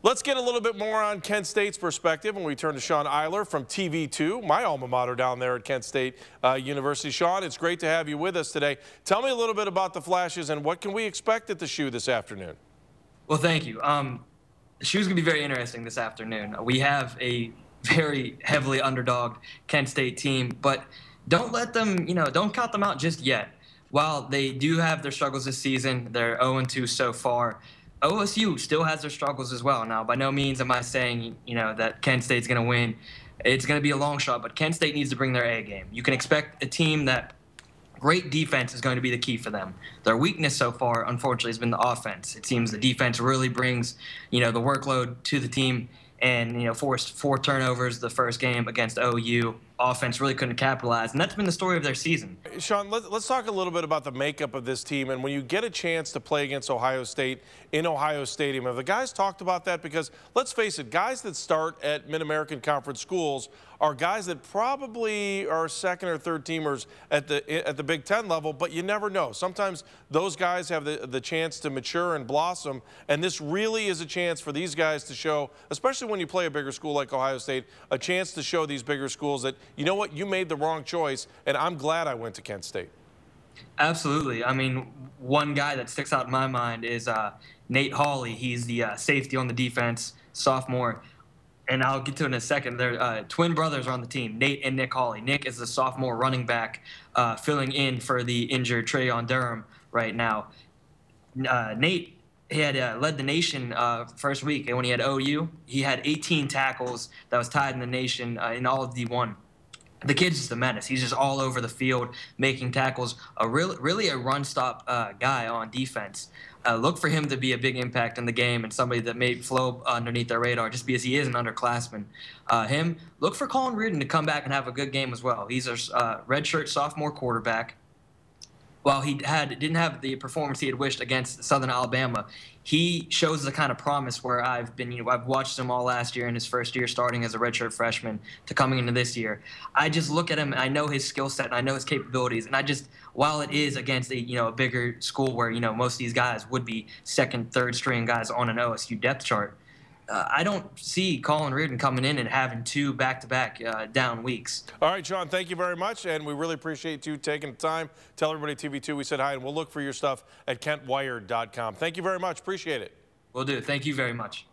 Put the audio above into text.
Let's get a little bit more on Kent State's perspective when we turn to Sean Eiler from TV2, my alma mater down there at Kent State University. Sean, it's great to have you with us today. Tell me a little bit about the Flashes and what can we expect at the shoe this afternoon? Well, thank you. The shoe's going to be very interesting this afternoon. We have a very heavily underdogged Kent State team, but don't let them, don't count them out just yet. While they do have their struggles this season, they're 0-2 so far. OSU still has their struggles as well. Now, by no means am I saying, that Kent State's going to win. It's going to be a long shot, but Kent State needs to bring their A game. You can expect a team that great defense is going to be the key for them. Their weakness so far, unfortunately, has been the offense. It seems the defense really brings, the workload to the team and, forced 4 turnovers the first game against OU. Offense really couldn't capitalize, and that's been the story of their season. Sean, let's talk a little bit about the makeup of this team, and when you get a chance to play against Ohio State in Ohio Stadium, have the guys talked about that? Because let's face it, guys that start at Mid-American Conference schools are guys that probably are second or third teamers at the Big Ten level, but you never know. Sometimes those guys have the chance to mature and blossom, and this really is a chance for these guys to show, especially when you play a bigger school like Ohio State, a chance to show these bigger schools that, you know what, you made the wrong choice, and I'm glad I went to Kent State. Absolutely. I mean, one guy that sticks out in my mind is Nate Hawley. He's the safety on the defense, sophomore. And I'll get to it in a second. Their twin brothers are on the team, Nate and Nick Hawley. Nick is the sophomore running back filling in for the injured Trayon Durham right now. Nate, he had led the nation first week, and when he had OU, he had 18 tackles that was tied in the nation in all of D1. The kid's just a menace. He's just all over the field making tackles. Really a run-stop guy on defense. Look for him to be a big impact in the game and somebody that may flow underneath their radar just because he is an underclassman. Look for Colin Reardon to come back and have a good game as well. He's a redshirt sophomore quarterback. While he didn't have the performance he had wished against Southern Alabama, he shows the kind of promise where I've watched him all last year in his first year starting as a redshirt freshman to coming into this year. I just look at him and I know his skill set and I know his capabilities, and while it is against a bigger school where most of these guys would be second, third string guys on an OSU depth chart, I don't see Colin Reardon coming in and having 2 back-to-back down weeks. All right, Sean, thank you very much, and we really appreciate you taking the time. Tell everybody TV2 we said hi, and we'll look for your stuff at kentwired.com. Thank you very much. Appreciate it. Will do. Thank you very much.